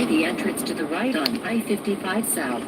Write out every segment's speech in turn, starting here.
entrance to the right on I-55 South.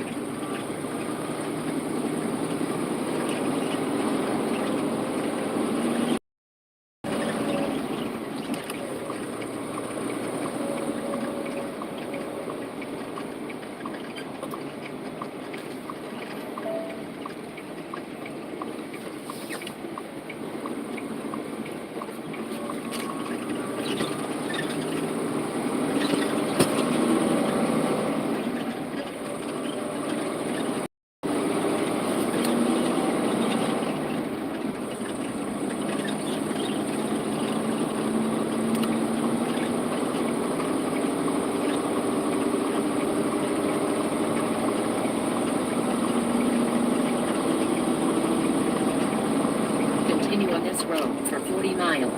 Road for 40 miles.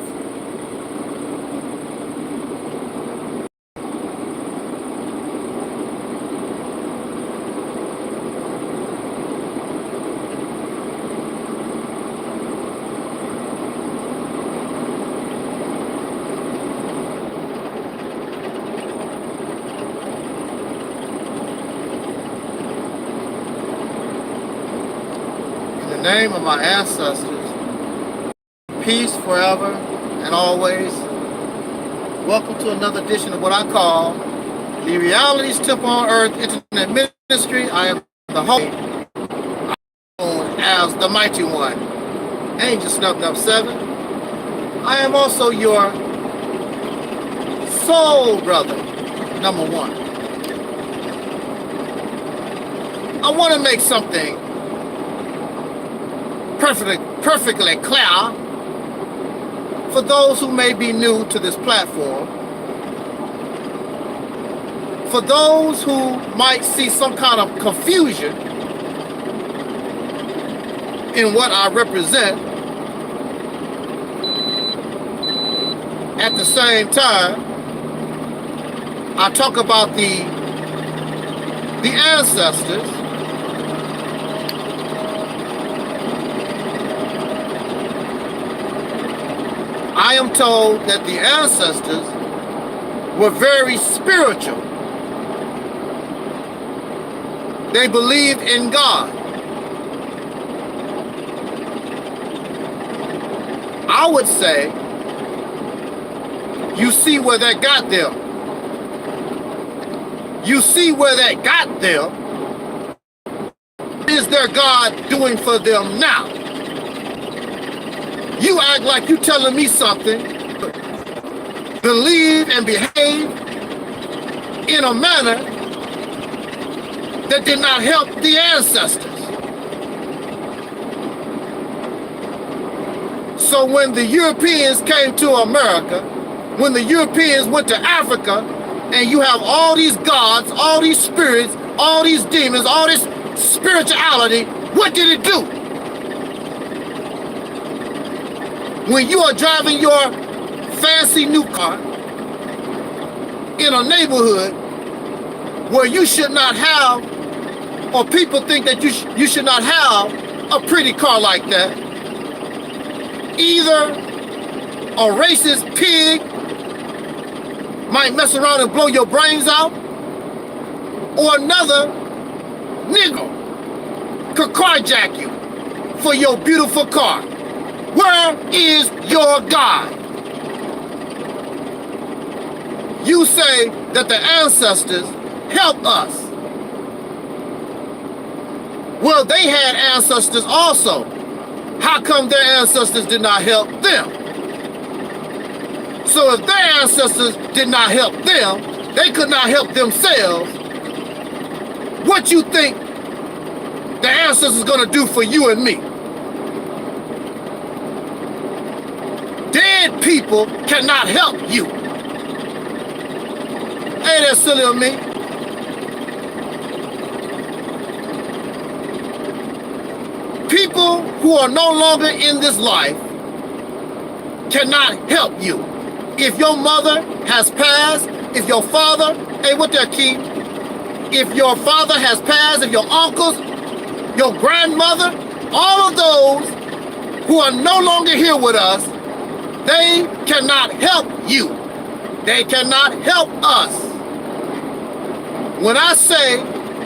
In the name of my ancestors, peace forever and always. Welcome to another edition of what I call the Reality's Temple on Earth Internet Ministry. I am the host, known as the Mighty One, Angel Snuff 7. I am also your soul brother, number one. I want to make something perfectly clear for those who may be new to this platform, for those who might see some kind of confusion in what I represent, at the same time, I talk about the ancestors. I am told that the ancestors were very spiritual. They believed in God. I would say, you see where that got them. You see where that got them. What is their God doing for them now? You act like you telling me something, believe and behave in a manner that did not help the ancestors. So when the Europeans came to America, when the Europeans went to Africa, and you have all these gods, all these spirits, all these demons, all this spirituality, what did it do? When you are driving your fancy new car in a neighborhood where you should not have, or people think that you should not have a pretty car like that, either a racist pig might mess around and blow your brains out, or another nigger could carjack you for your beautiful car. Where is your God? You say that the ancestors helped us. Well, they had ancestors also. How come their ancestors did not help them? So if their ancestors did not help them, they could not help themselves. What you think the ancestors is gonna do for you and me? Dead people cannot help you. Ain't that silly of me? People who are no longer in this life cannot help you. If your mother has passed, if your father, hey, what that key? If your father has passed, if your uncles, your grandmother, all of those who are no longer here with us, they cannot help you. They cannot help us. When I say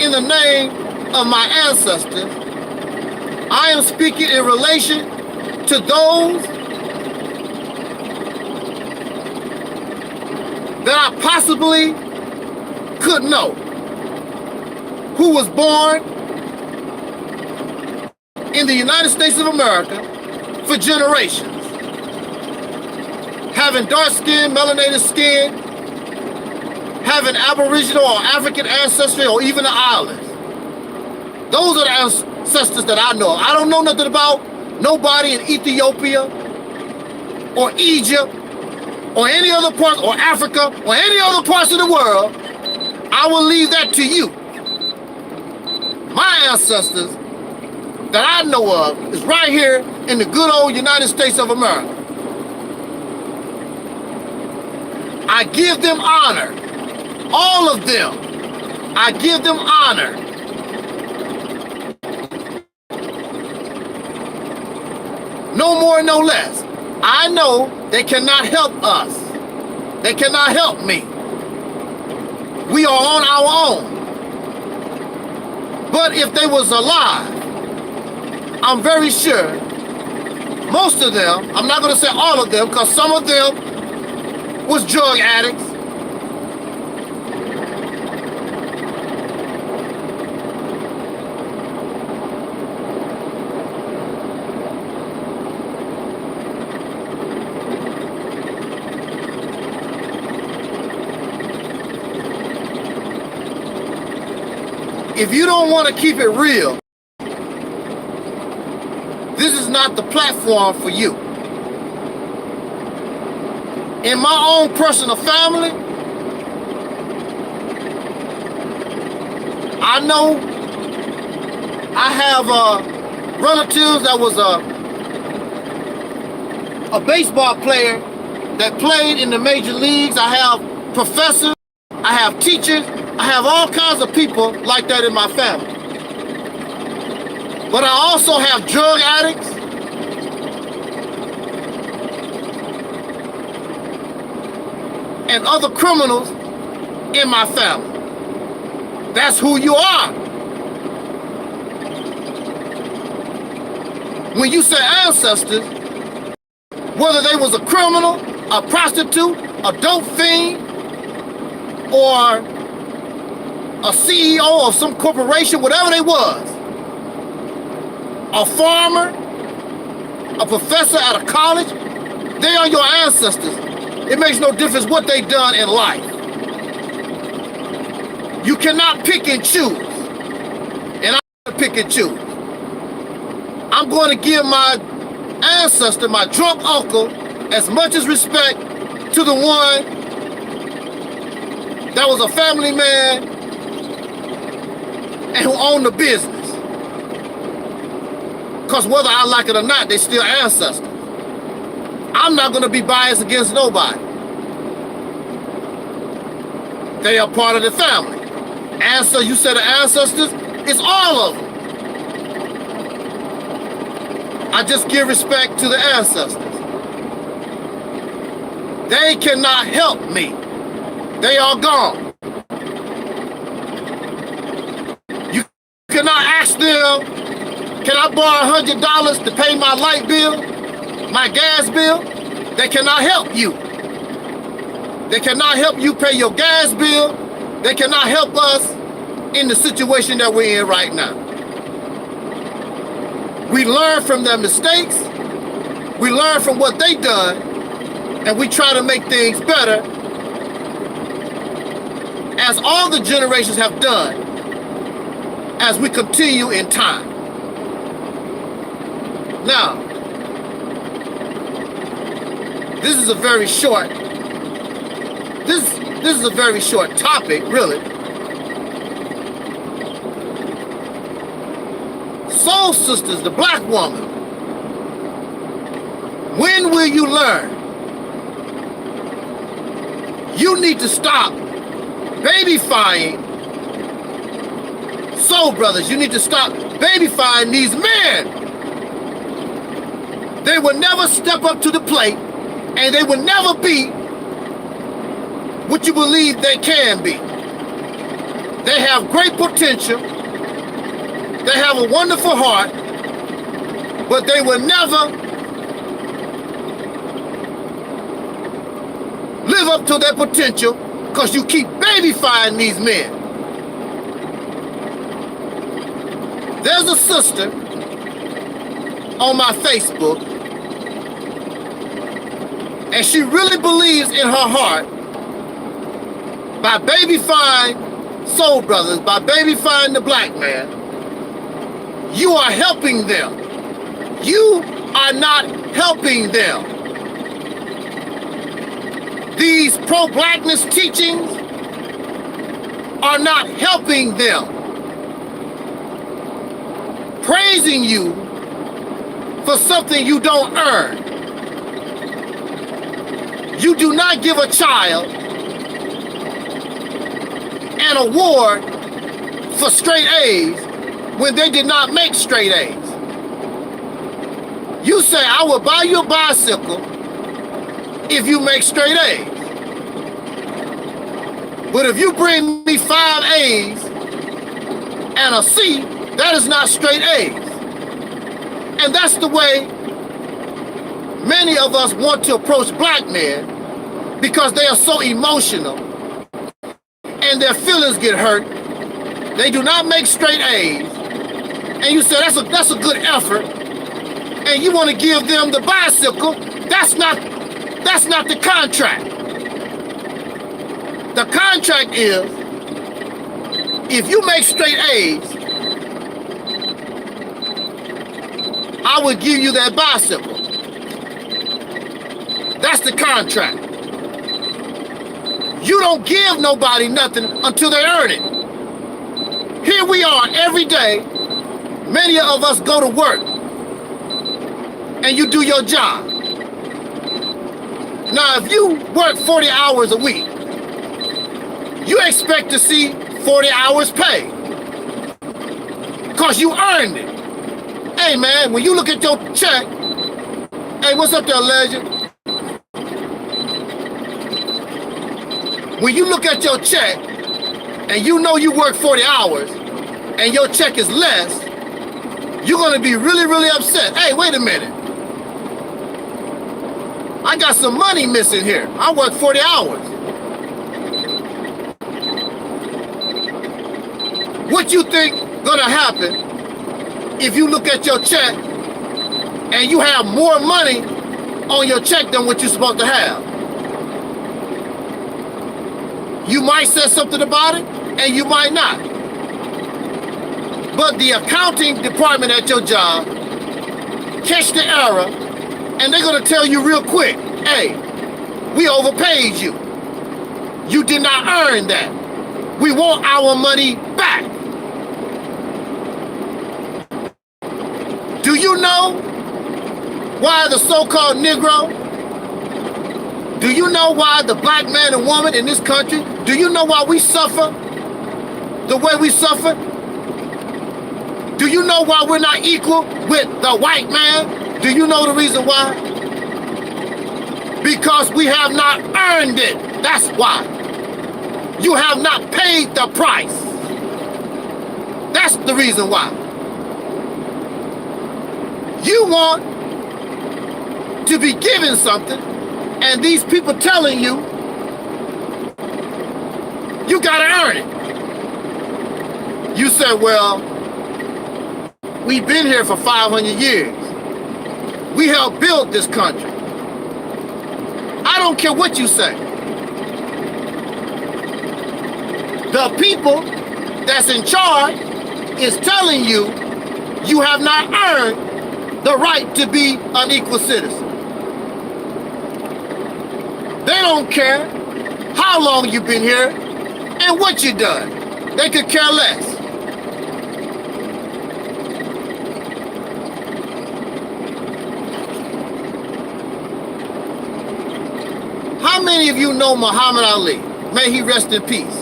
in the name of my ancestors, I am speaking in relation to those that I possibly could know, who was born in the United States of America for generations, having dark skin, melanated skin, having Aboriginal or African ancestry, or even the islands. Those are the ancestors that I know. I don't know nothing about nobody in Ethiopia or Egypt or any other parts, or Africa or any other parts of the world. I will leave that to you. My ancestors that I know of is right here in the good old United States of America. I give them honor. All of them. I give them honor. No more, no less. I know they cannot help us. They cannot help me. We are on our own. But if they was alive, I'm very sure most of them, I'm not going to say all of them, because some of them was drug addicts. If you don't want to keep it real, this is not the platform for you. In my own personal family, I know I have relatives that was a baseball player that played in the major leagues. I have professors, I have teachers, I have all kinds of people like that in my family. But I also have drug addicts, and other criminals in my family. That's who you are. When you say ancestors, whether they was a criminal, a prostitute, a dope fiend, or a CEO of some corporation, whatever they was, a farmer, a professor at a college, they are your ancestors. It makes no difference what they done in life. You cannot pick and choose. And I'm going to pick and choose. I'm going to give my ancestor, my drunk uncle, as much as respect to the one that was a family man and who owned the business. Because whether I like it or not, they still ancestors. I'm not going to be biased against nobody. They are part of the family. And so you said the ancestors, it's all of them. I just give respect to the ancestors. They cannot help me. They are gone. You cannot ask them, can I borrow $100 to pay my light bill, my gas bill? They cannot help you. They cannot help you pay your gas bill. They cannot help us in the situation that we're in right now. We learn from their mistakes. We learn from what they done, and we try to make things better, as all the generations have done, as we continue in time. Now, this is a very short, this is a very short topic, really. Soul sisters, the black woman, when will you learn? You need to stop babyfying soul brothers. You need to stop babyfying these men. They will never step up to the plate, and they will never be what you believe they can be. They have great potential. They have a wonderful heart, but they will never live up to their potential because you keep babyfying these men. There's a sister on my Facebook, and she really believes in her heart by babyfying soul brothers, by babyfying the black man, you are helping them. You are not helping them. These pro-blackness teachings are not helping them. Praising you for something you don't earn. You do not give a child an award for straight A's when they did not make straight A's. You say, I will buy you a bicycle if you make straight A's. But if you bring me 5 A's and a C, that is not straight A's. And that's the way many of us want to approach black men, because they are so emotional and their feelings get hurt. They do not make straight A's. And you say, that's a good effort. And you want to give them the bicycle. That's not the contract. The contract is, if you make straight A's, I would give you that bicycle. That's the contract. You don't give nobody nothing until they earn it. Here we are every day. Many of us go to work and you do your job. Now, if you work 40 hours a week, you expect to see 40 hours paid because you earned it. Hey man, when you look at your check, hey, what's up there, legend? When you look at your check and you know you work 40 hours and your check is less, you're gonna be really, really upset. Hey, wait a minute. I got some money missing here. I work 40 hours. What you think gonna happen if you look at your check and you have more money on your check than what you're supposed to have? You might say something about it, and you might not. But the accounting department at your job catch the error, and they're gonna tell you real quick, hey, we overpaid you. You did not earn that. We want our money back. Do you know why the so-called Negro? Do you know why the black man and woman in this country, do you know why we suffer the way we suffer? Do you know why we're not equal with the white man? Do you know the reason why? Because we have not earned it. That's why. You have not paid the price. That's the reason why. You want to be given something, and these people telling you, you gotta earn it. You say, well, we've been here for 500 years. We helped build this country. I don't care what you say. The people that's in charge is telling you, you have not earned the right to be an equal citizen. They don't care how long you've been here and what you've done. They could care less. How many of you know Muhammad Ali? May he rest in peace.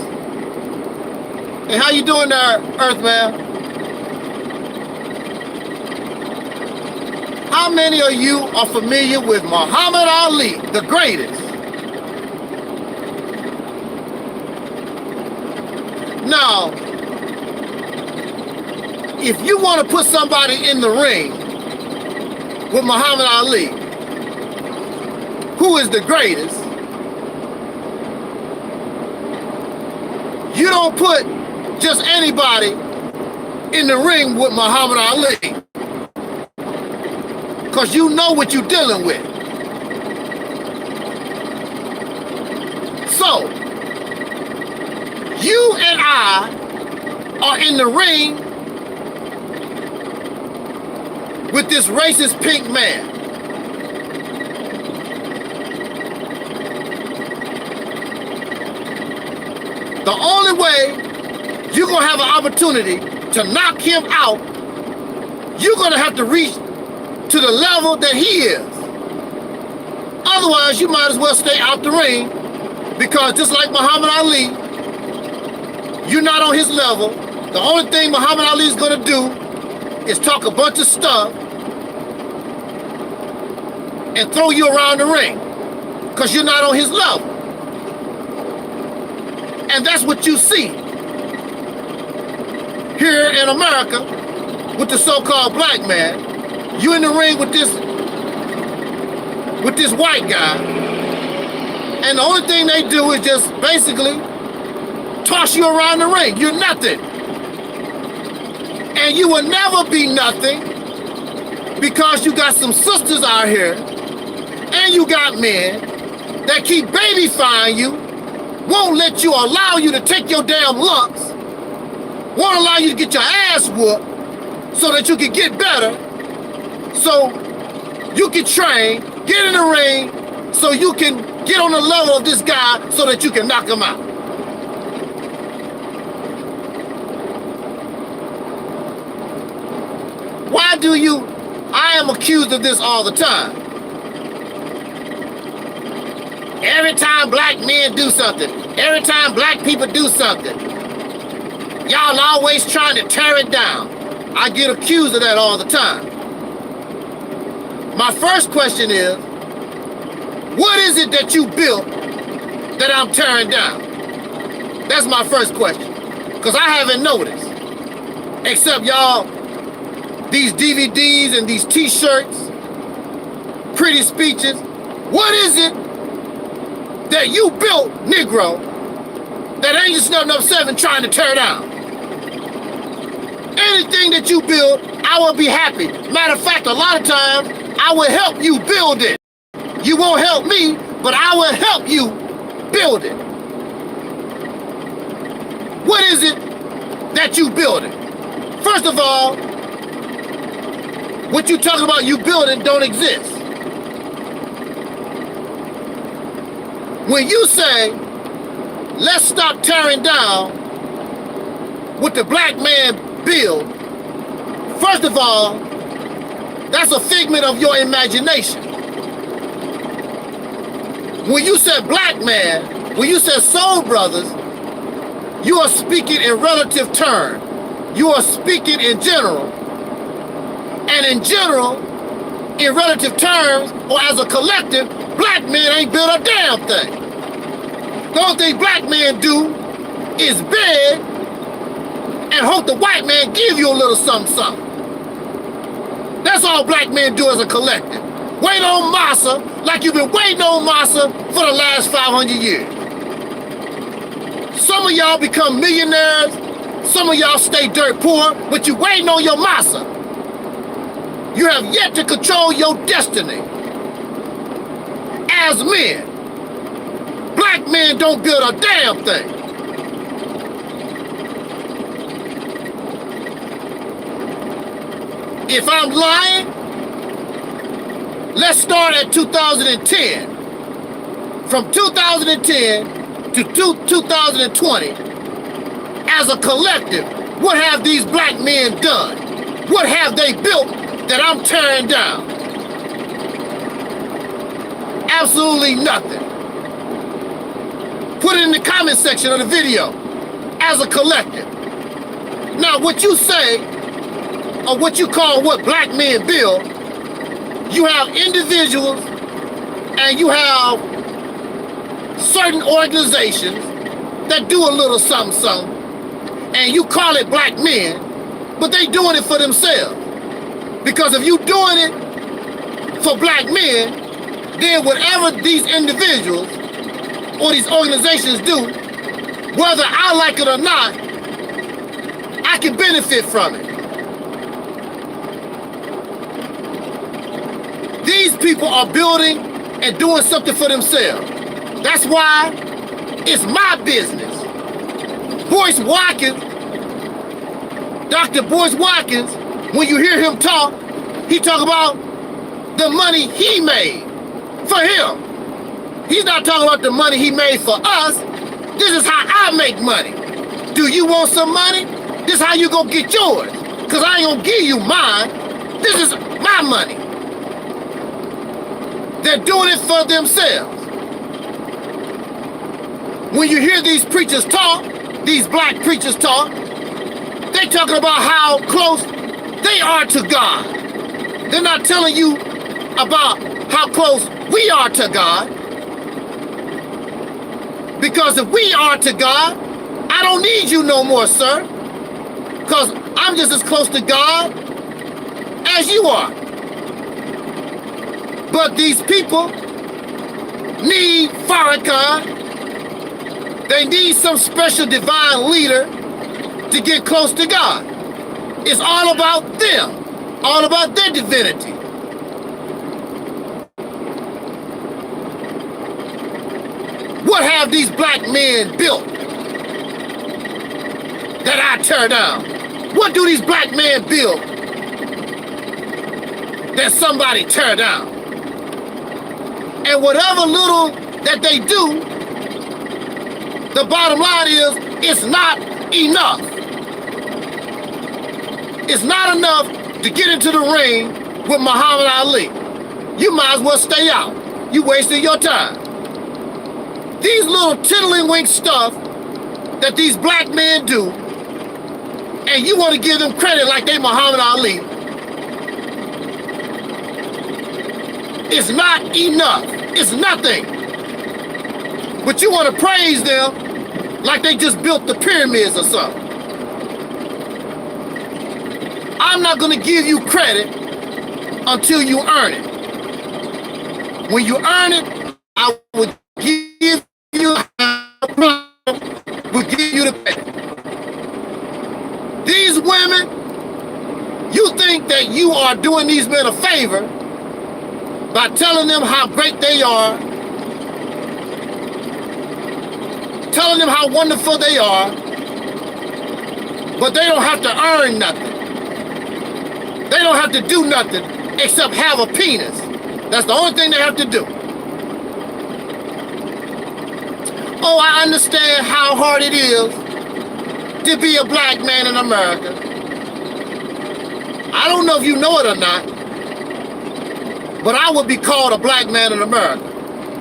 Hey, how you doing there, Earthman? How many of you are familiar with Muhammad Ali, the greatest? Now, if you want to put somebody in the ring with Muhammad Ali, who is the greatest, you don't put just anybody in the ring with Muhammad Ali, because you know what you're dealing with. So, you and I are in the ring with this racist pink man. The only way you're gonna have an opportunity to knock him out, you're gonna have to reach to the level that he is. Otherwise, you might as well stay out the ring, because just like Muhammad Ali, you're not on his level. The only thing Muhammad Ali is gonna do is talk a bunch of stuff and throw you around the ring, because you're not on his level. And that's what you see here in America with the so-called black man. You in the ring with this white guy, and the only thing they do is just basically toss you around the ring. You're nothing. And you will never be nothing, because you got some sisters out here, and you got men that keep babyfying you, won't let you, allow you to take your damn lumps, won't allow you to get your ass whooped so that you can get better, so you can train, get in the ring, so you can get on the level of this guy so that you can knock him out. Why do you, I am accused of this all the time. Every time black men do something, every time black people do something, y'all always trying to tear it down. I get accused of that all the time. My first question is, what is it that you built that I'm tearing down? That's my first question, because I haven't noticed, except y'all, these DVDs and these t-shirts, pretty speeches. What is it that you built, Negro, that ain't just nothing up 7 trying to tear down? Anything that you build, I will be happy. Matter of fact, a lot of times, I will help you build it. You won't help me, but I will help you build it. What is it that you building? First of all, what you talking about you building don't exist. When you say, let's stop tearing down what the black man build, first of all, that's a figment of your imagination. When you said black man, when you said soul brothers, you are speaking in relative terms. You are speaking in general. And in general, in relative terms, or as a collective, black men ain't built a damn thing. The only thing black men do is beg and hope the white man give you a little something, something. That's all black men do as a collective. Wait on massa like you've been waiting on massa for the last 500 years. Some of y'all become millionaires, some of y'all stay dirt poor, but you waiting on your massa. You have yet to control your destiny. As men, black men don't build a damn thing. If I'm lying, let's start at 2010. From 2010 to 2020, as a collective, what have these black men done? What have they built that I'm tearing down? Absolutely nothing. Put it in the comment section of the video, as a collective. Now, what you say, or what you call what black men build, you have individuals and you have certain organizations that do a little something, something. and you call it black men, but they doing it for themselves. Because if you doing it for black men, then whatever these individuals or these organizations do, whether I like it or not, I can benefit from it. These people are building and doing something for themselves. That's why it's my business. Boyce Watkins, Dr. Boyce Watkins, when you hear him talk, he talk about the money he made for him. He's not talking about the money he made for us. This is how I make money. Do you want some money? This is how you gonna get yours. Because I ain't gonna give you mine. This is my money. They're doing it for themselves. When you hear these preachers talk, these black preachers talk, they're talking about how close they are to God. They're not telling you about how close we are to God. Because if we are to God, I don't need you no more, sir. Because I'm just as close to God as you are. But these people need Farrakhan. They need some special divine leader to get close to God. It's all about them, all about their divinity. What have these black men built that I tear down? What do these black men build that somebody tear down? And whatever little that they do, the bottom line is, it's not enough. It's not enough to get into the ring with Muhammad Ali. You might as well stay out. You wasted your time. These little tiddlywink stuff that these black men do, and you want to give them credit like they Muhammad Ali, it's not enough. It's nothing. But you want to praise them like they just built the pyramids or something. I'm not going to give you credit until you earn it. When you earn it, I will give you the credit. These women, you think that you are doing these men a favor by telling them how great they are, telling them how wonderful they are, but they don't have to earn nothing. They don't have to do nothing except have a penis. That's the only thing they have to do. Oh, I understand how hard it is to be a black man in America. I don't know if you know it or not, but I would be called a black man in America.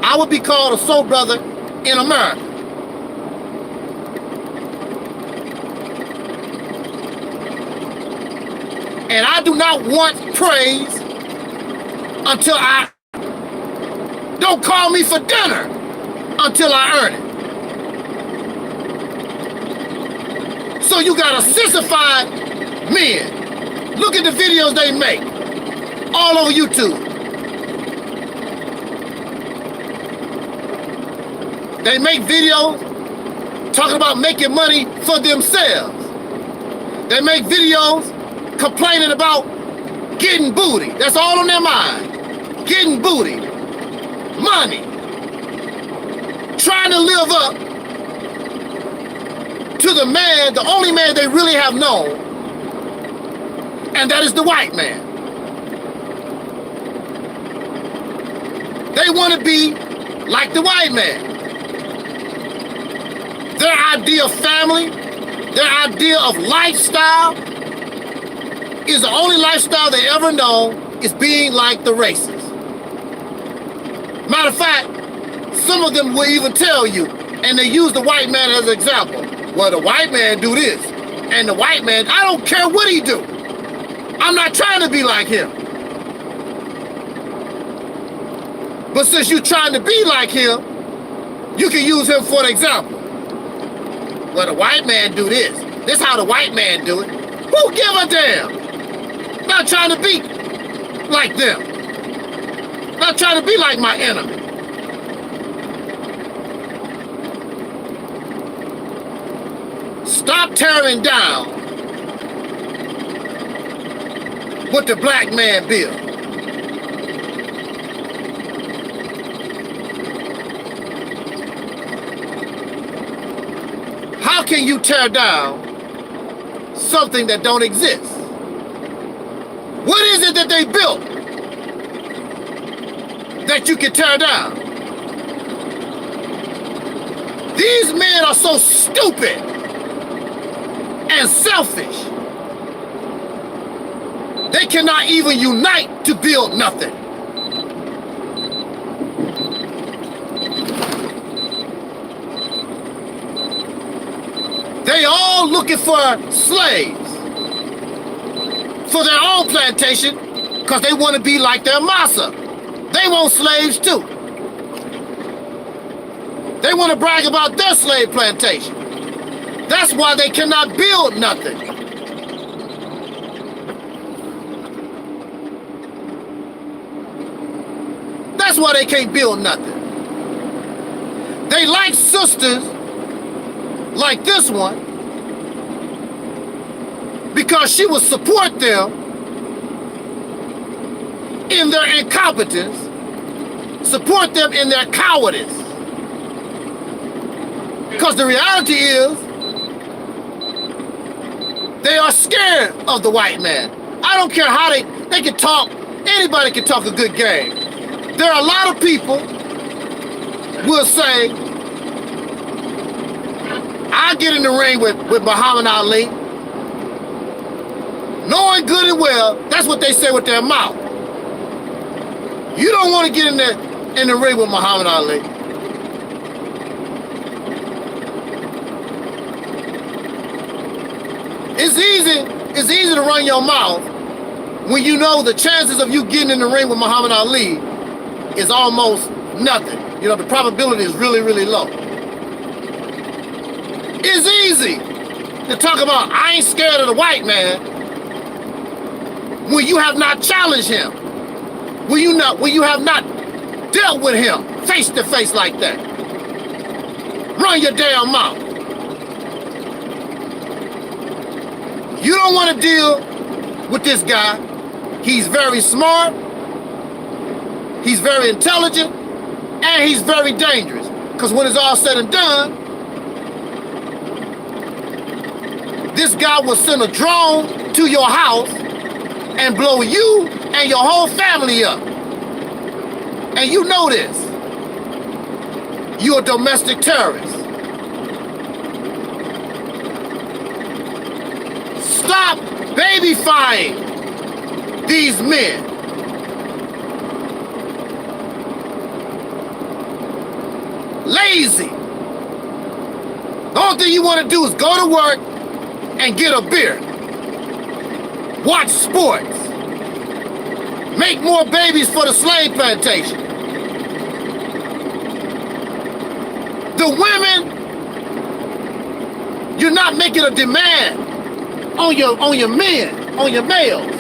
I would be called a soul brother in America. And I do not want praise until I... Don't call me for dinner until I earn it. So you got a sissified men. Look at the videos they make all over YouTube. They make videos talking about making money for themselves. They make videos complaining about getting booty. That's all on their mind. Getting booty. Money. Trying to live up to the man, the only man they really have known, and that is the white man. They want to be like the white man. Their idea of family, their idea of lifestyle is the only lifestyle they ever know is being like the races. Matter of fact, some of them will even tell you, and they use the white man as an example. Well, the white man do this, and the white man, I don't care what he do. I'm not trying to be like him. But since you're trying to be like him, you can use him for an example. Well, the white man do this, This is how the white man do it. Who give a damn? Not trying to be like them. Not trying to be like my enemy. Stop tearing down what the black man built. How can you tear down something that don't exist? What is it that they built that you can tear down? These men are so stupid and selfish. They cannot even unite to build nothing. They all looking for slaves for their own plantation because they want to be like their massa. They want slaves too. They want to brag about their slave plantation. That's why they cannot build nothing. That's why they can't build nothing. They like sisters like this one because she will support them in their incompetence, support them in their cowardice. Because the reality is, they are scared of the white man. I don't care how they can talk, anybody can talk a good game. There are a lot of people who will say, I get in the ring with Muhammad Ali. Knowing good and well, that's what they say with their mouth. You don't want to get in the ring with Muhammad Ali. It's easy to run your mouth when you know the chances of you getting in the ring with Muhammad Ali is almost nothing. You know, the probability is really, really low. It's easy to talk about, I ain't scared of the white man, when you have not challenged him, when you have not dealt with him face to face like that. Run your damn mouth. You don't want to deal with this guy. He's very smart, he's very intelligent, and he's very dangerous. Because when it's all said and done, this guy will send a drone to your house and blow you and your whole family up. And you know this. You're a domestic terrorist. Stop babyfying these men. Lazy. The only thing you want to do is go to work and get a beer. Watch sports. Make more babies for the slave plantation. The women, you're not making a demand on your men, on your males.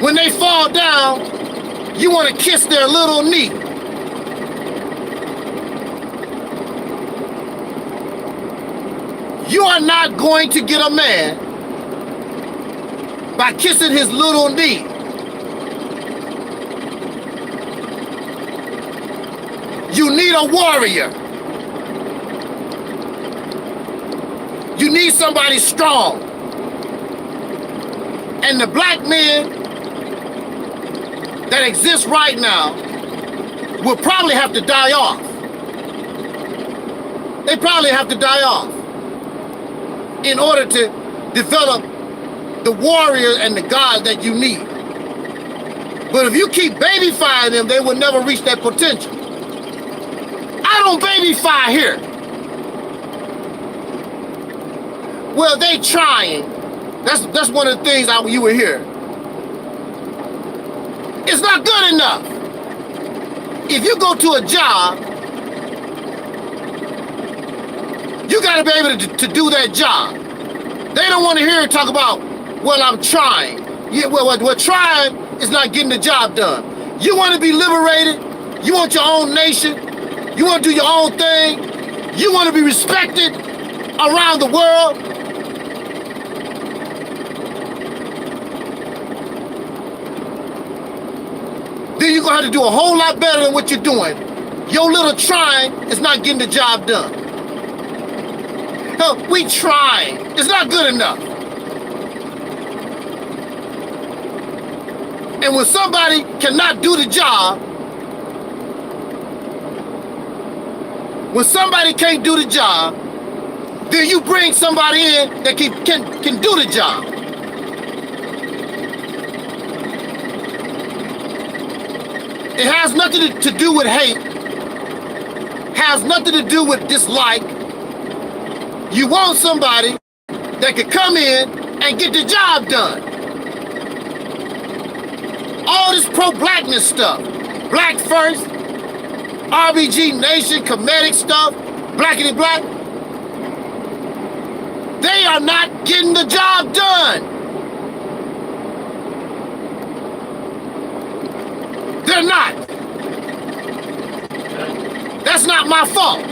When they fall down, you want to kiss their little knee. You are not going to get a man by kissing his little knee. You need a warrior. You need somebody strong. And the black men that exist right now will probably have to die off. They probably have to die off in order to develop the warrior and the God that you need. But if you keep babyfying them, they will never reach that potential. I don't babyfy here. Well, they trying. That's one of the things you will hear. It's not good enough. If you go to a job, You got to be able to do that job. They don't want to hear you talk about, well, I'm trying. Yeah, well, trying is not getting the job done. You want to be liberated. You want your own nation. You want to do your own thing. You want to be respected around the world. Then you're going to have to do a whole lot better than what you're doing. Your little trying is not getting the job done. Hell, we trying. It's not good enough. And when somebody cannot do the job, when somebody can't do the job, then you bring somebody in that can do the job. It has nothing to do with hate, has nothing to do with dislike. You want somebody that can come in and get the job done. All this pro-blackness stuff, black first, RBG Nation, comedic stuff, blackity black, they are not getting the job done. They're not. That's not my fault.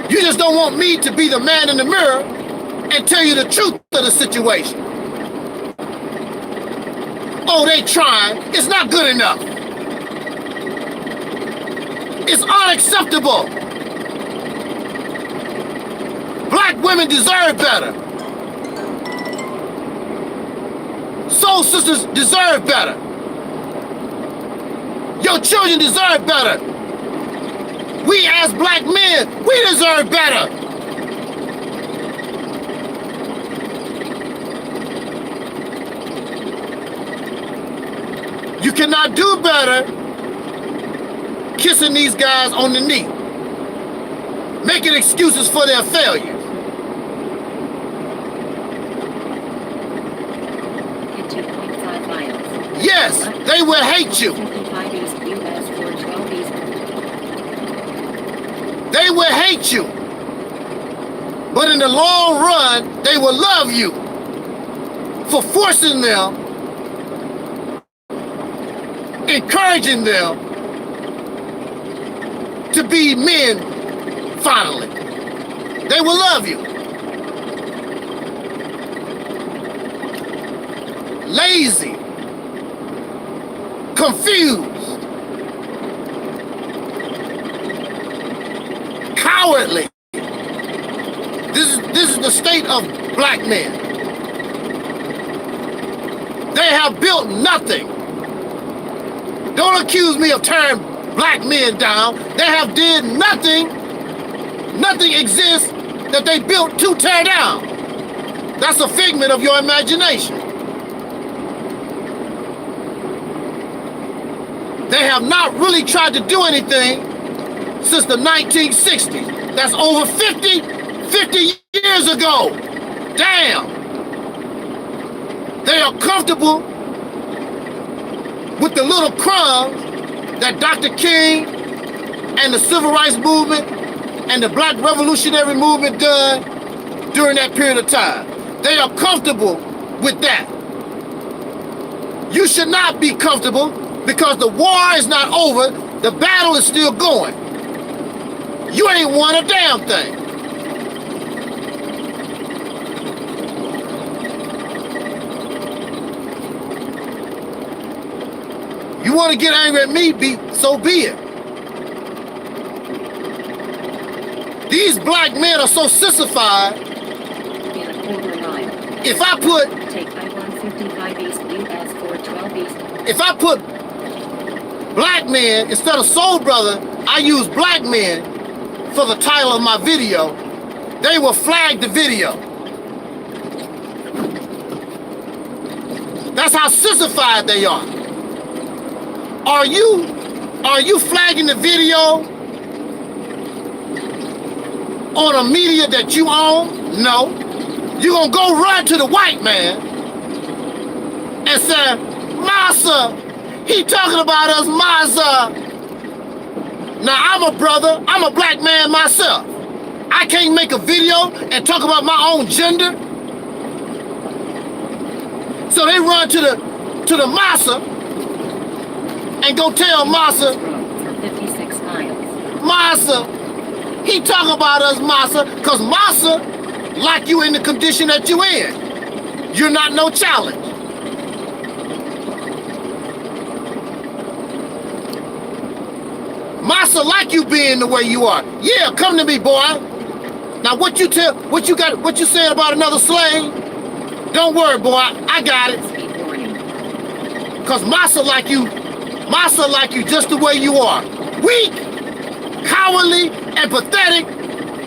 You just don't want me to be the man in the mirror and tell you the truth of the situation. Oh, they trying. It's not good enough. It's unacceptable. Black women deserve better. Soul sisters deserve better. Your children deserve better. We as black men, we deserve better. You cannot do better kissing these guys on the knee, making excuses for their failures. In 2.5 miles. Yes, they will hate you. 55 east, US 412 east. They will hate you. But in the long run, they will love you for forcing them, encouraging them to be men finally. They will love you. Lazy, confused, cowardly. This is the state of black men. They have built nothing. Don't accuse me of tearing black men down. They have did nothing. Nothing exists that they built to tear down. That's a figment of your imagination. They have not really tried to do anything since the 1960s. That's over 50 years ago. Damn. They are comfortable with the little crumbs that Dr. King and the Civil Rights Movement and the Black Revolutionary Movement done during that period of time. They are comfortable with that. You should not be comfortable because the war is not over, the battle is still going. You ain't won a damn thing. You want to get angry at me, so be it. These black men are so sissified. In a quarter mile. If I put, Take I-155 east, US 412 east. if I put black men instead of soul brother, I use black men for the title of my video, they will flag the video. That's how sissified they are. Are you flagging the video on a media that you own? No. You're gonna go run to the white man and say, Massa, he talking about us, Massa. Now, I'm a brother. I'm a black man myself. I can't make a video and talk about my own gender. So they run to the massa and go tell Massa, For 56 miles. Massa, he talk about us, Massa, because Massa like you in the condition that you in. You're not no challenge. Massa like you being the way you are. Yeah, come to me, boy. Now what you saying about another slave? Don't worry, boy, I got it. Speed warning. Cause Massa like you just the way you are. Weak, cowardly, and pathetic,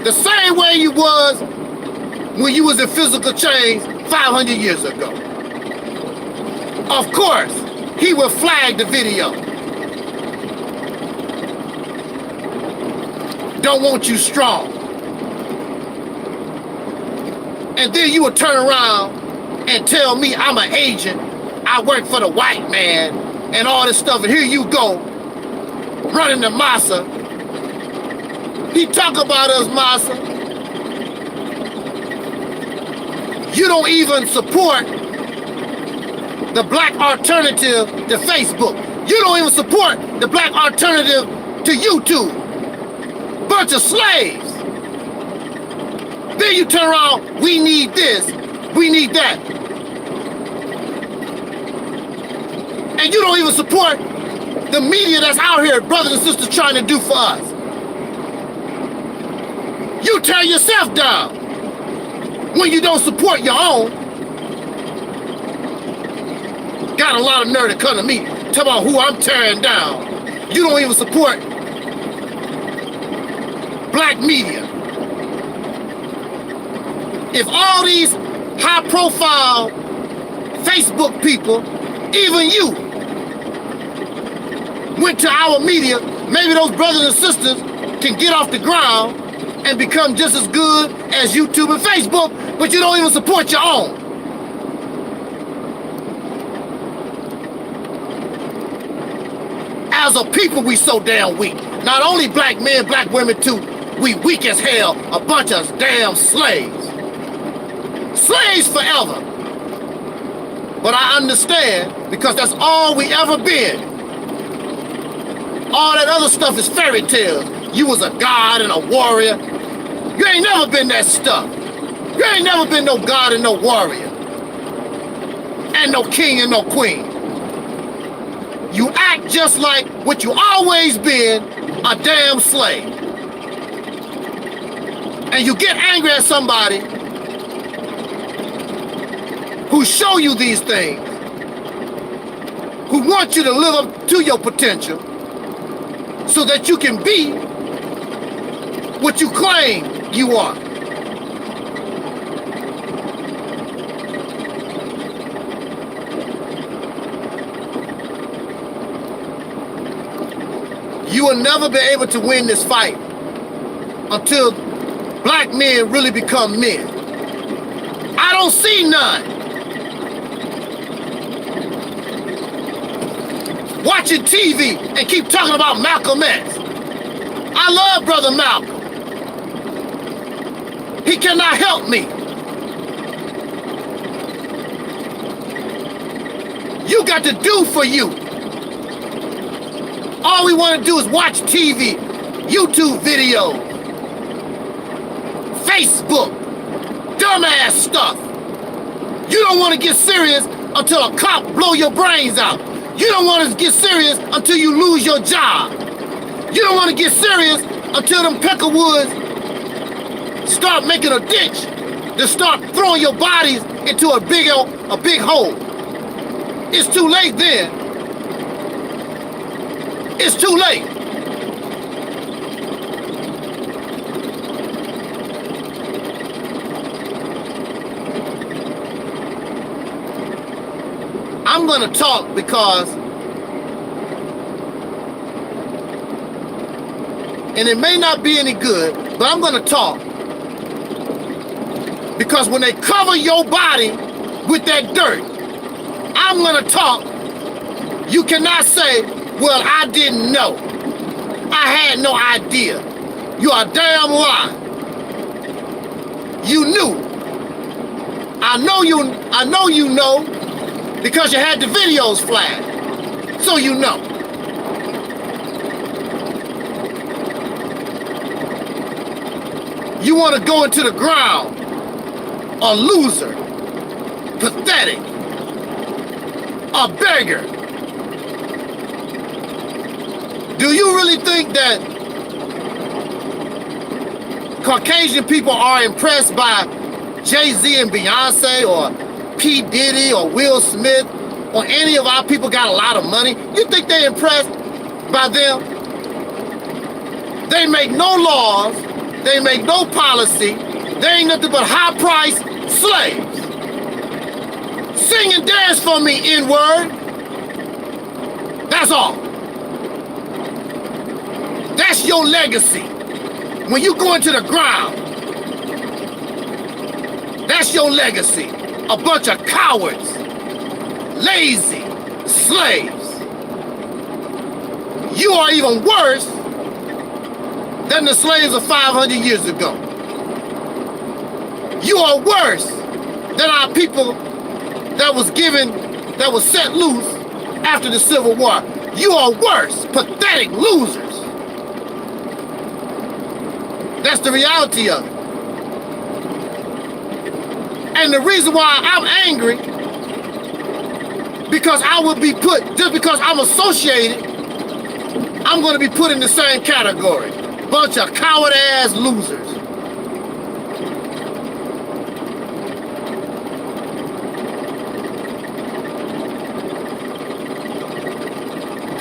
the same way you was when you was in physical chains 500 years ago. Of course, he will flag the video. Don't want you strong. And then you will turn around and tell me I'm an agent, I work for the white man, and all this stuff, and here you go, running the Massa. He talk about us, Massa. You don't even support the black alternative to Facebook. You don't even support the black alternative to YouTube. Bunch of slaves. Then you turn around, we need this, we need that. And you don't even support the media that's out here, brothers and sisters, trying to do for us. You tear yourself down when you don't support your own. Got a lot of nerve to come to me, talk about who I'm tearing down. You don't even support black media. If all these high-profile Facebook people, even you, went to our media, maybe those brothers and sisters can get off the ground and become just as good as YouTube and Facebook, but you don't even support your own. As a people, we so damn weak. Not only black men, black women too, we weak as hell, a bunch of damn slaves. Slaves forever. But I understand, because that's all we ever been. All that other stuff is fairy tales. You was a god and a warrior. You ain't never been that stuff. You ain't never been no god and no warrior. And no king and no queen. You act just like what you always been, a damn slave. And you get angry at somebody who show you these things, who want you to live up to your potential so that you can be what you claim you are. You will never be able to win this fight until black men really become men. I don't see none. Watching TV and keep talking about Malcolm X. I love Brother Malcolm. He cannot help me. You got to do for you. All we want to do is watch TV, YouTube videos, Facebook, dumbass stuff. You don't want to get serious until a cop blow your brains out. You don't want to get serious until you lose your job. You don't want to get serious until them peckerwoods start making a ditch to start throwing your bodies into a big hole. It's too late then. It's too late. I'm going to talk because, and it may not be any good, but I'm going to talk because when they cover your body with that dirt, I'm going to talk. You cannot say, well, I didn't know. I had had no idea. You are a damn lie. You knew. I know you know because you had the videos flagged. So you know. You want to go into the ground, a loser, pathetic, a beggar. Do you really think that Caucasian people are impressed by Jay-Z and Beyonce or P. Diddy or Will Smith or any of our people got a lot of money? You think they're impressed by them? They make no laws. They make no policy. They ain't nothing but high-priced slaves. Sing and dance for me, N-word. That's all. That's your legacy. When you go into the ground, that's your legacy. A bunch of cowards, lazy slaves. You are even worse than the slaves of 500 years ago. You are worse than our people that was set loose after the Civil War. You are worse, pathetic losers. That's the reality of it. And the reason why I'm angry, because I would be put, just because I'm associated, I'm going to be put in the same category. Bunch of coward-ass losers.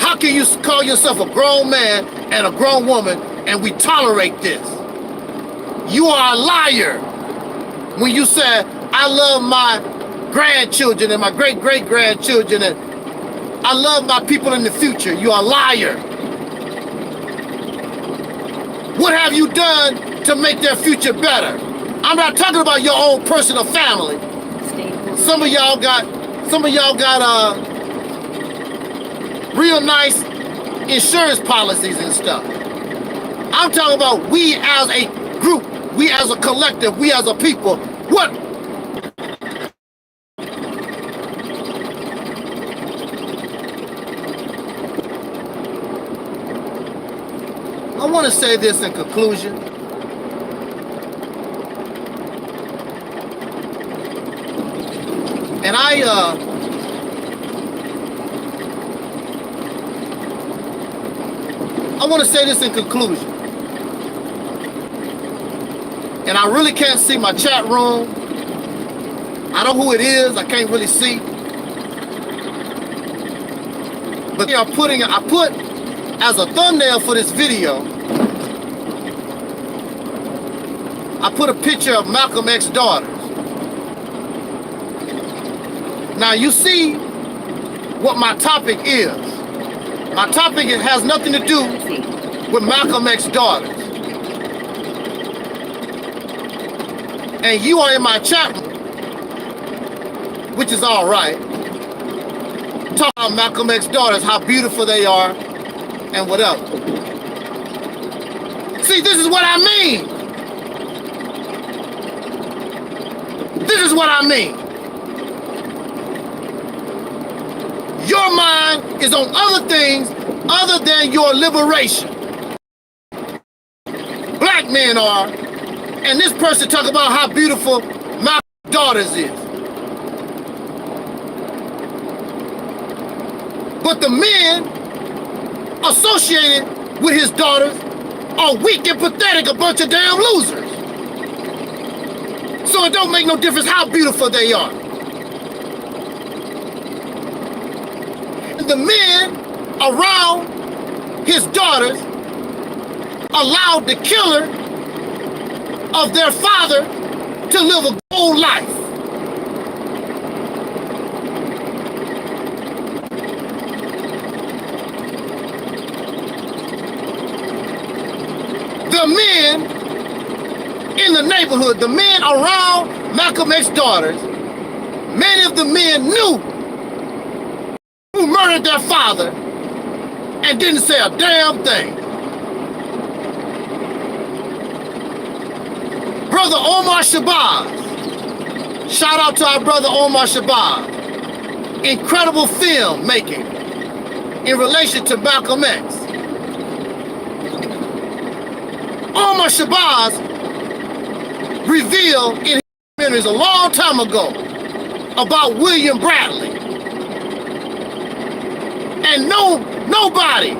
How can you call yourself a grown man and a grown woman and we tolerate this? You are a liar when you say, I love my grandchildren and my great-great-grandchildren and I love my people in the future. You are a liar. What have you done to make their future better? I'm not talking about your own personal family. Some of y'all got real nice insurance policies and stuff. I'm talking about we as a group, we as a collective, we as a people. What? I want to say this in conclusion. And I want to say this in conclusion. And I really can't see my chat room. I don't know who it is. I can't really see. But I put as a thumbnail for this video, I put a picture of Malcolm X's daughters. Now you see what my topic is. My topic has nothing to do with Malcolm X's daughters. And you are in my chat room, which is all right. Talk about Malcolm X's daughters, how beautiful they are, and whatever. See, this is what I mean. This is what I mean. Your mind is on other things other than your liberation. Black men are, and this person talk about how beautiful my daughters is. But the men associated with his daughters are weak and pathetic, a bunch of damn losers. So it don't make no difference how beautiful they are. The men around his daughters allowed the killer of their father to live a gold life. The men in the neighborhood, the men around Malcolm X's daughters, many of the men knew who murdered their father and didn't say a damn thing. brother Omar Shabazz. Shout out to our brother Omar Shabazz. Incredible film making in relation to Malcolm X. Omar Shabazz revealed in his documentaries a long time ago about William Bradley. And nobody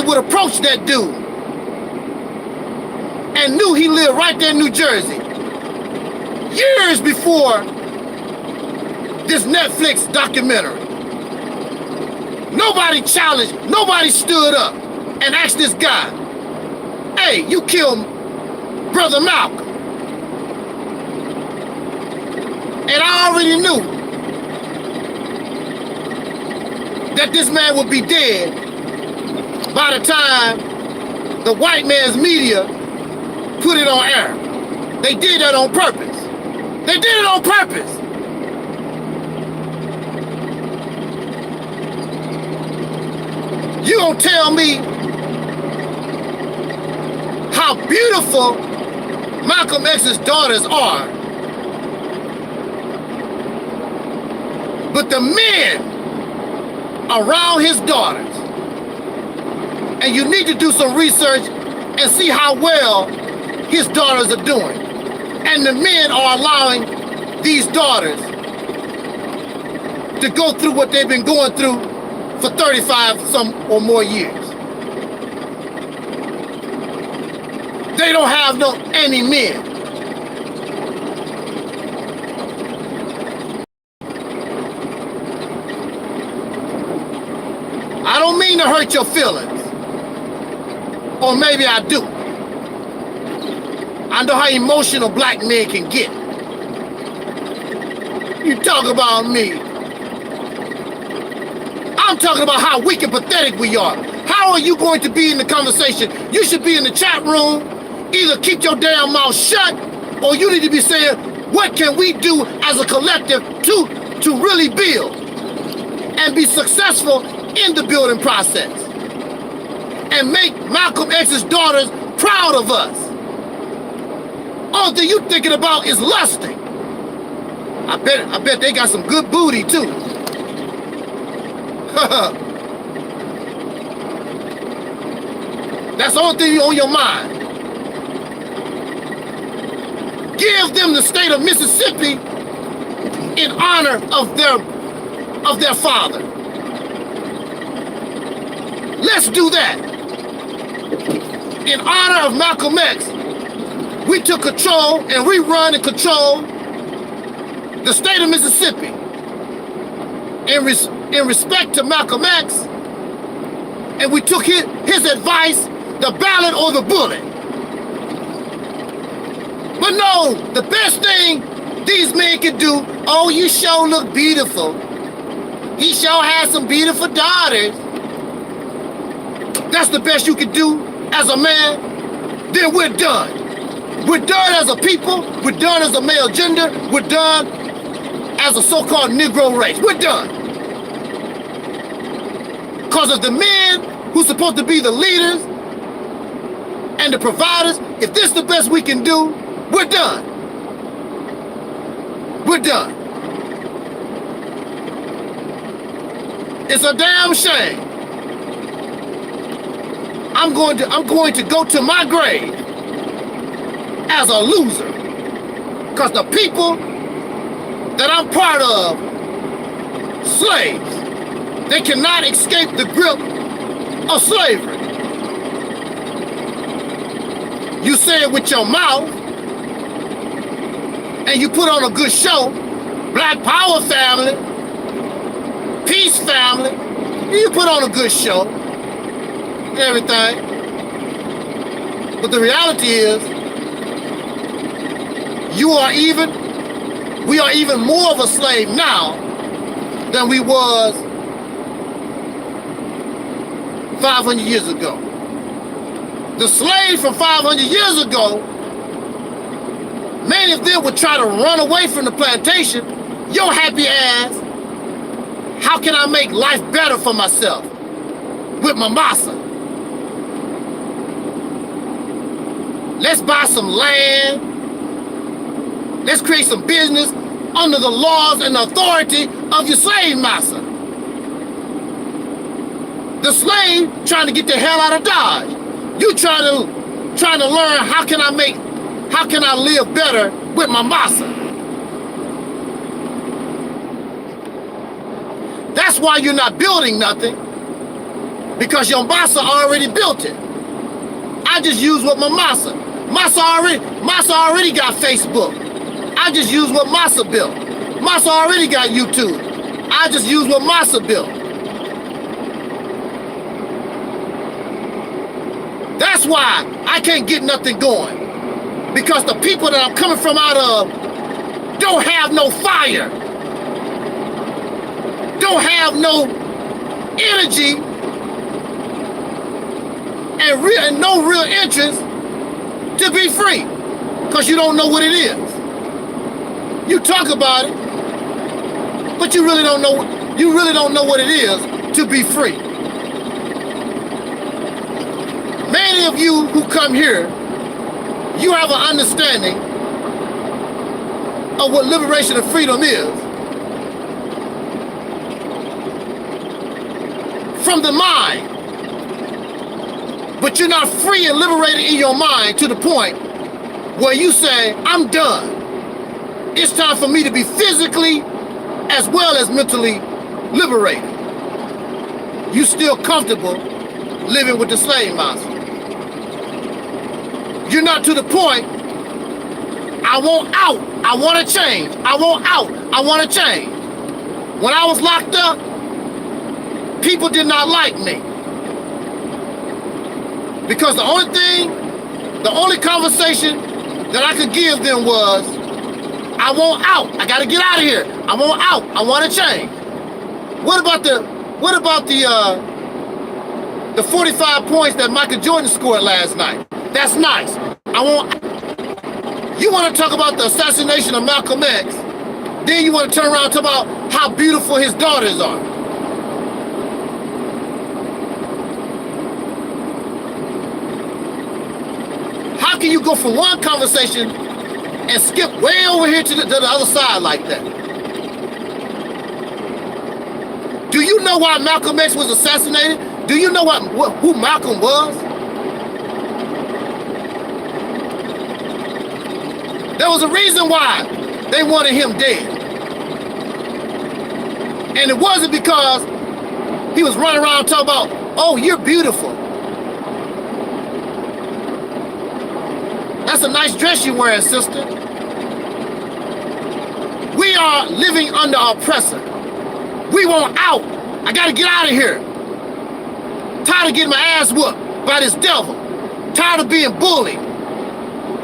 would approach that dude and knew he lived right there in New Jersey. Years before this Netflix documentary. Nobody challenged, nobody stood up and asked this guy, hey, you killed Brother Malcolm. And I already knew that this man would be dead by the time the white man's media put it on air. They did that on purpose. They did it on purpose. You gonna tell me how beautiful Malcolm X's daughters are, but the men around his daughters, and you need to do some research and see how well his daughters are doing. And the men are allowing these daughters to go through what they've been going through for 35 some or more years. They don't have any men. I don't mean to hurt your feelings, or maybe I do. I know how emotional black men can get. You talk about me. I'm talking about how weak and pathetic we are. How are you going to be in the conversation? You should be in the chat room. Either keep your damn mouth shut, or you need to be saying, what can we do as a collective to really build and be successful in the building process and make Malcolm X's daughters proud of us. All thing you thinking about is lusting. I bet they got some good booty too. That's the only thing on your mind. Give them the state of Mississippi in honor of their father. Let's do that. In honor of Malcolm X, we took control and we run and control the state of Mississippi. In respect to Malcolm X, and we took his advice, the ballot or the bullet. But no, the best thing these men can do, oh, you sure look beautiful. He sure has some beautiful daughters. That's the best you can do as a man. Then we're done. We're done as a people. We're done as a male gender. We're done as a so-called Negro race. We're done. Because of the men who's supposed to be the leaders and the providers, if this is the best we can do, we're done. We're done. It's a damn shame. I'm going to go to my grave as a loser. Because the people that I'm part of, slaves, they cannot escape the grip of slavery. You say it with your mouth, and you put on a good show, Black Power family, Peace family, you put on a good show, and everything. But the reality is, we are even more of a slave now than we was 500 years ago. The slaves from 500 years ago, many of them would try to run away from the plantation. Your happy ass, how can I make life better for myself with my massa? Let's buy some land. Let's create some business under the laws and authority of your slave master. The slave trying to get the hell out of Dodge. You trying to learn how can I live better with my massa. That's why you're not building nothing, because your massa already built it. I just use what my massa. Massa already got Facebook. I just use what massa built. Massa already got YouTube. I just use what massa built. That's why I can't get nothing going. Because the people that I'm coming from out of don't have no fire. Don't have no energy and no real interest to be free. Because you don't know what it is. You talk about it, but you really don't know what it is to be free. Many of you who come here, you have an understanding of what liberation and freedom is from the mind. But you're not free and liberated in your mind to the point where you say, I'm done. It's time for me to be physically as well as mentally liberated. You still comfortable living with the slave master. You're not to the point, I want out, I want to change. I want out, I want to change. When I was locked up, people did not like me. Because the only conversation that I could give them was, I want out, I gotta get out of here. I want out, I want to change. What about the 45 points that Michael Jordan scored last night? That's nice. You want to talk about the assassination of Malcolm X, then you want to turn around and talk about how beautiful his daughters are. How can you go from one conversation and skip way over here to the other side like that? Do you know why Malcolm X was assassinated? Do you know who Malcolm was? There was a reason why they wanted him dead. And it wasn't because he was running around talking about, oh, you're beautiful. That's a nice dress you're wearing, sister. We are living under oppressor. We want out. I gotta get out of here. Tired of getting my ass whooped by this devil. Tired of being bullied.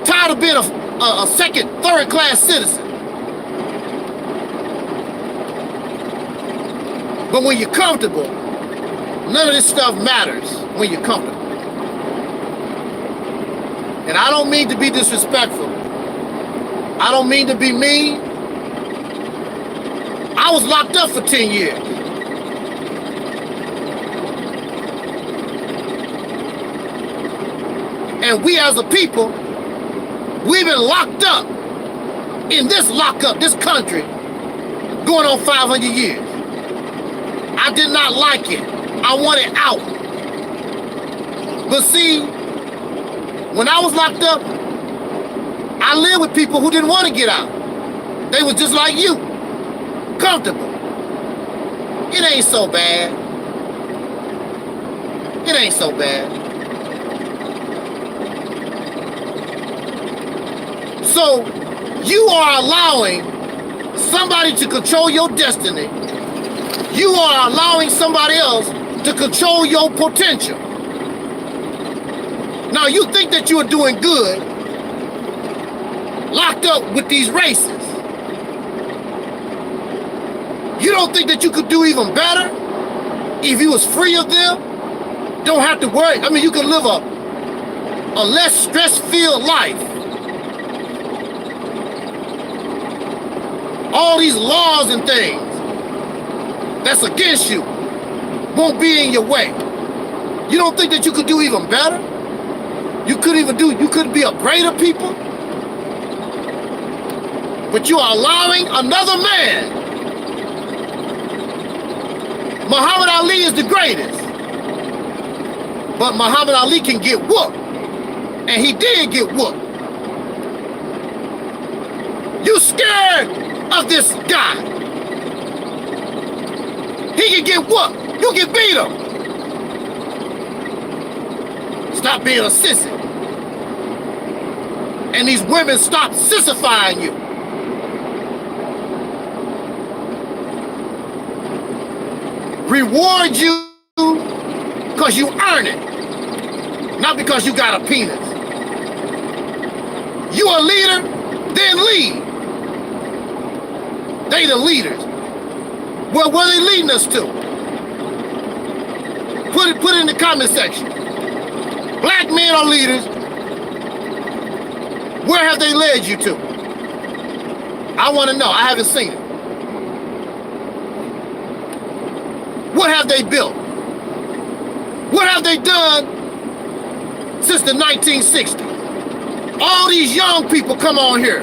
Tired of being a second, third class citizen. But when you're comfortable, none of this stuff matters when you're comfortable. And I don't mean to be disrespectful. I don't mean to be mean. I was locked up for 10 years. And we as a people, we've been locked up in this lockup, this country, going on 500 years. I did not like it. I wanted out. But see, when I was locked up, I lived with people who didn't want to get out. They were just like you, comfortable. It ain't so bad. It ain't so bad. So you are allowing somebody to control your destiny. You are allowing somebody else to control your potential. Now you think that you are doing good, locked up with these races. You don't think that you could do even better if you was free of them? Don't have to worry. I mean, you can live a less stress-filled life. All these laws and things that's against you won't be in your way. You don't think that you could do even better? You couldn't be a greater people? But you are allowing another man. Muhammad Ali is the greatest. But Muhammad Ali can get whooped. And he did get whooped. You scared of this guy. He can get whooped. You can beat him. Stop being a sissy. And these women stop sissifying you. Reward you because you earn it, not because you got a penis. You a leader, then lead. They the leaders. Well, where are they leading us to? Put it in the comment section. Black men are leaders. Where have they led you to? I want to know. I haven't seen it. What have they built? What have they done since the 1960s? All these young people come on here,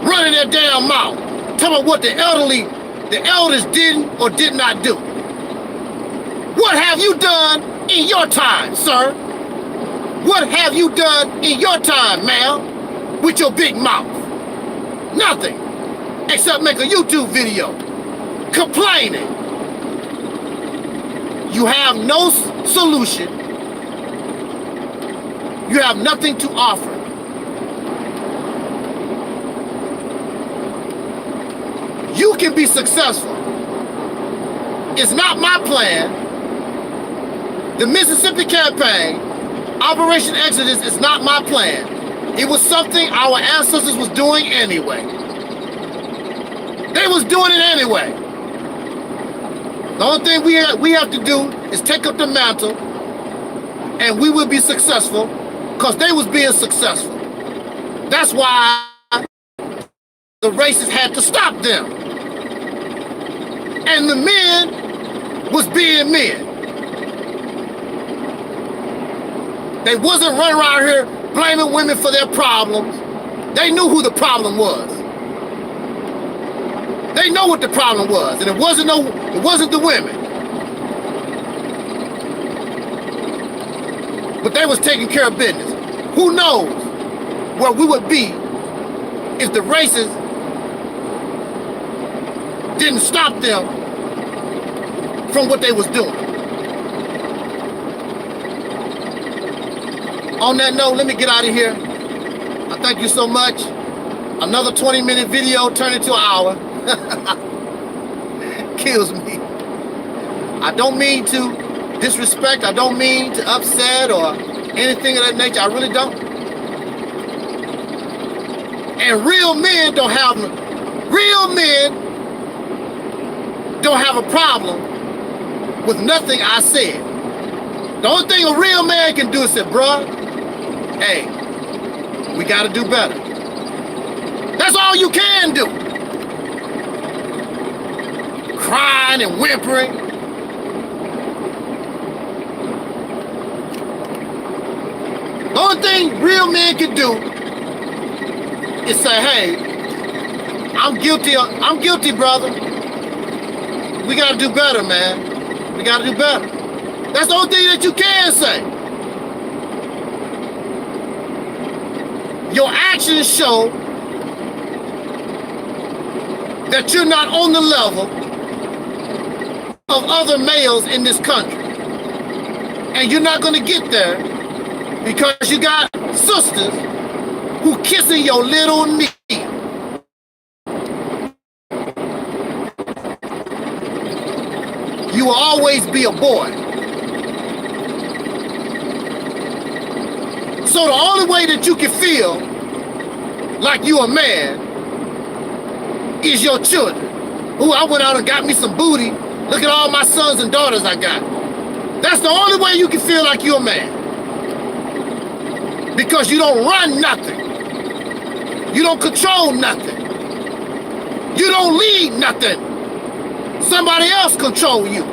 running their damn mouth, talking about what the elders didn't or did not do. What have you done in your time, sir? What have you done in your time, ma'am, with your big mouth? Nothing, except make a YouTube video complaining. You have no solution. You have nothing to offer. You can be successful. It's not my plan. The Mississippi campaign, Operation Exodus, is not my plan. It was something our ancestors was doing anyway. They was doing it anyway. The only thing we have to do is take up the mantle, and we will be successful because they was being successful. That's why the racists had to stop them. And the men was being men. They wasn't running around here blaming women for their problems. They knew who the problem was. They know what the problem was, and it wasn't the women. But they was taking care of business. Who knows where we would be if the racists didn't stop them from what they was doing. On that note, let me get out of here. I thank you so much. Another 20-minute video turned into an hour. Kills me. I don't mean to disrespect. I don't mean to upset or anything of that nature. I really don't. And real men don't have a problem with nothing I said. The only thing a real man can do is say, bruh, hey, we gotta do better. That's all you can do. Crying and whimpering. The only thing real men can do is say, hey, I'm guilty, brother. We gotta do better, man. We gotta do better. That's the only thing that you can say. Your actions show that you're not on the level of other males in this country. And you're not gonna get there because you got sisters who kissing your little knee. You will always be a boy. So the only way that you can feel like you a man is your children. Ooh, I went out and got me some booty. Look at all my sons and daughters I got. That's the only way you can feel like you're a man. Because you don't run nothing. You don't control nothing. You don't lead nothing. Somebody else control you.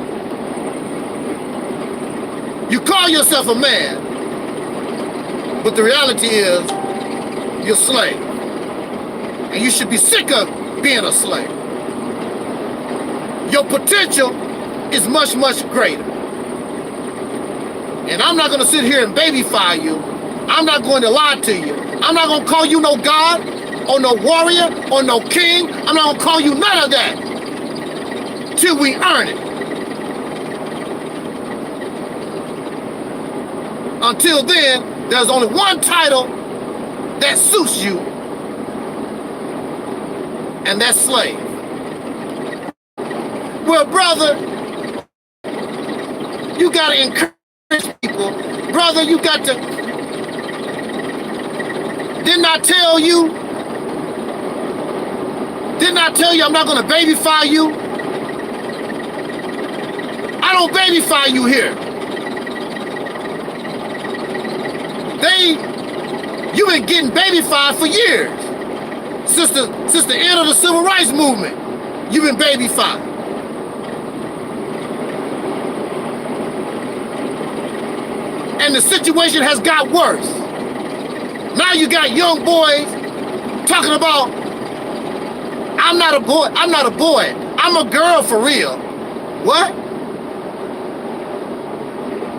You call yourself a man, But the reality is, you're a slave. And you should be sick of being a slave. Your potential is much, much greater. And I'm not going to sit here and babyfy you. I'm not going to lie to you. I'm not going to call you no God or no warrior or no king. I'm not going to call you none of that till we earn it. Until then, there's only one title that suits you, and that's slave. Well, brother, you got to encourage people. Brother, you got to... Didn't I tell you I'm not going to babyfy you? I don't babyfy you here. You've been getting babyfied for years. Since the end of the civil rights movement, you've been babyfied. And the situation has got worse. Now you got young boys talking about, I'm not a boy, I'm a girl for real. What?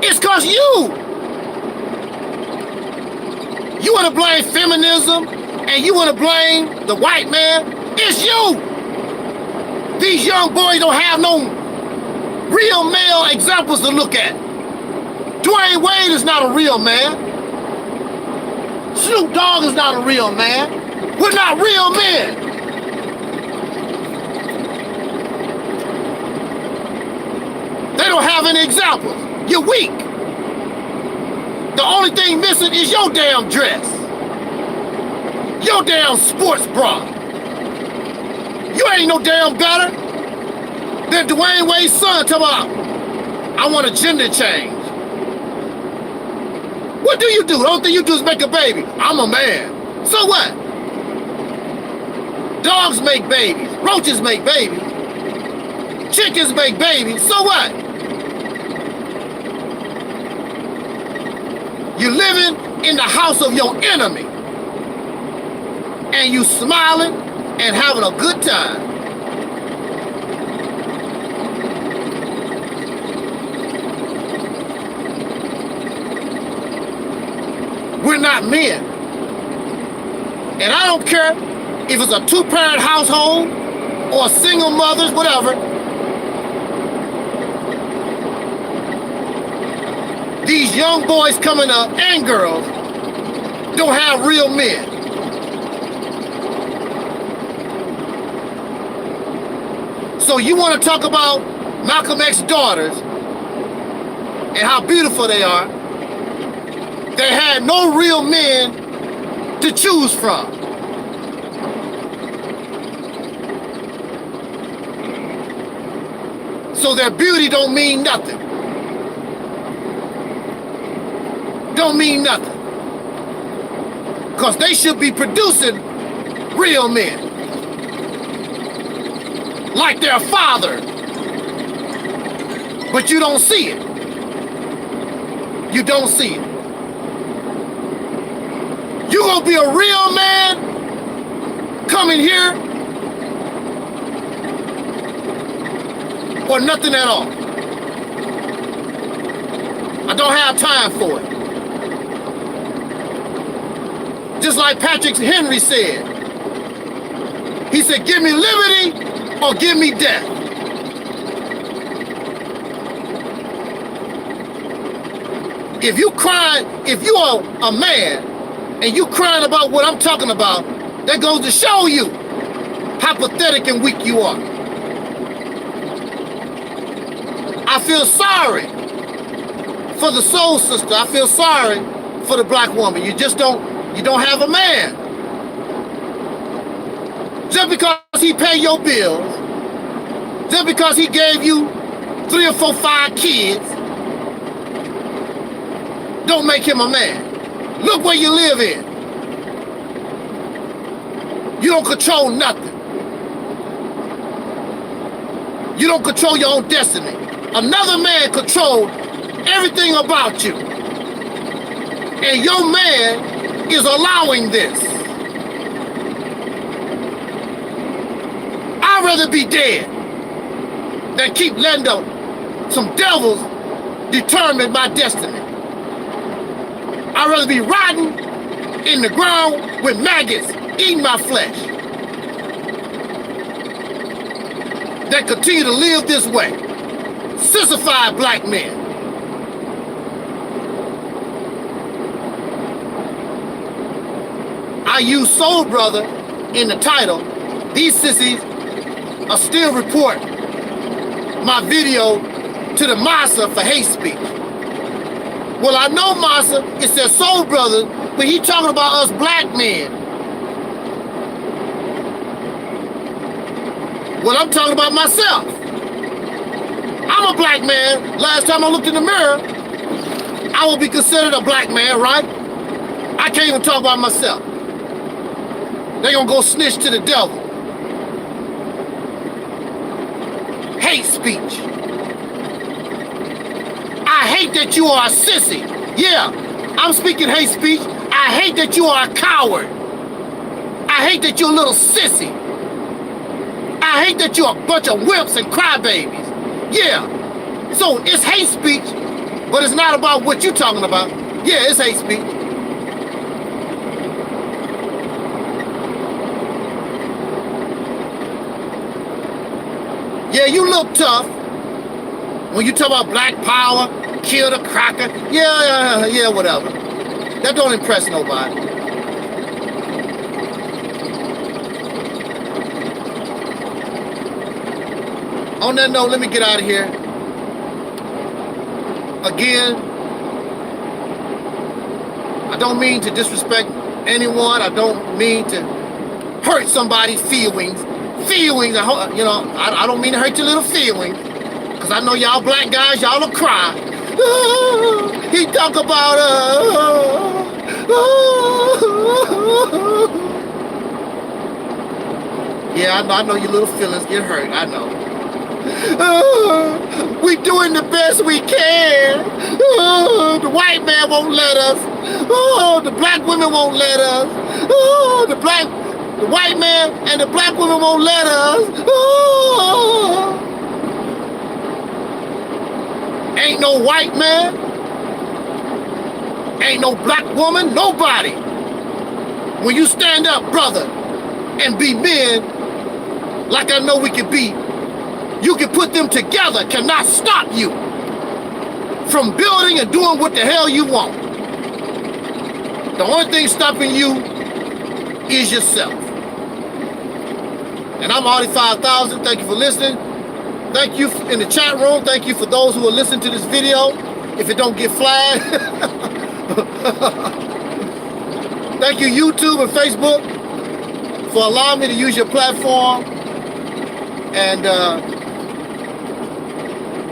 It's cause you want to blame feminism and you want to blame the white man. It's you. These young boys don't have no real male examples to look at. Dwayne Wade is not a real man. Snoop Dogg is not a real man. We're not real men. They don't have any examples. You're weak. The only thing missing is your damn dress. Your damn sports bra. You ain't no damn better than Dwayne Wade's son talking about, I want a gender change. What do you do? The only thing you do is make a baby. I'm a man. So what? Dogs make babies. Roaches make babies. Chickens make babies. So what? You're living in the house of your enemy. And you smiling and having a good time. We're not men. And I don't care if it's a two-parent household or single mothers, whatever. These young boys coming up and girls don't have real men. So you want to talk about Malcolm X's daughters and how beautiful they are. They had no real men to choose from. So their beauty don't mean nothing. Don't mean nothing. Because they should be producing real men. Like their father. But you don't see it. You don't see it. You gonna be a real man coming here or nothing at all? I don't have time for it. Just like Patrick Henry said. He said, give me liberty or give me death. If you are a man and you crying about what I'm talking about, that goes to show you how pathetic and weak you are. I feel sorry for the soul sister. I feel sorry for the black woman. You don't have a man. Just because he paid your bills, just because he gave you 3 or 4, 5 kids, don't make him a man. Look where you live in. You don't control nothing. You don't control your own destiny. Another man controls everything about you. And your man is allowing this. I'd rather be dead than keep letting some devils determine my destiny. I'd rather be rotting in the ground with maggots eating my flesh than continue to live this way. Sissified black men. I use Soul Brother in the title. These sissies are still report my video to the massa for hate speech. Well, I know massa, it says Soul Brother, but he talking about us black men. Well, I'm talking about myself. I'm a black man. Last time I looked in the mirror, I will be considered a black man, right? I can't even talk about myself. They gonna go snitch to the devil. Hate speech. I hate that you are a sissy. Yeah, I'm speaking hate speech. I hate that you are a coward. I hate that you're a little sissy. I hate that you're a bunch of wimps and crybabies. Yeah, so it's hate speech, but it's not about what you're talking about. Yeah, it's hate speech. Yeah, you look tough when you talk about black power, kill the cracker. Yeah, whatever. That don't impress nobody. On that note, let me get out of here. Again, I don't mean to disrespect anyone. I don't mean to hurt somebody's feelings. I don't mean to hurt your little feelings. Because I know y'all black guys, y'all will cry. Oh, he talk about Yeah, I know your little feelings get hurt, I know. We doing the best we can. The white man won't let us. The black women won't let us. The white man and the black women won't let us. Ain't no white man. Ain't no black woman. Nobody. When you stand up, brother, and be men, like I know we can be, you can put them together, cannot stop you from building and doing what the hell you want. The only thing stopping you is yourself. And I'm Artie 5000. Thank you for listening. Thank you in the chat room. Thank you for those who are listening to this video. If it don't get flagged. Thank you, YouTube and Facebook, for allowing me to use your platform. And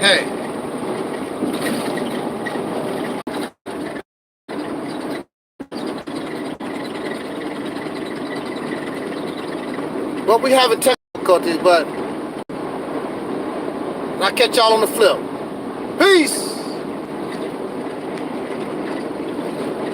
hey, well, we having difficulties, but I'll catch y'all on the flip. Peace.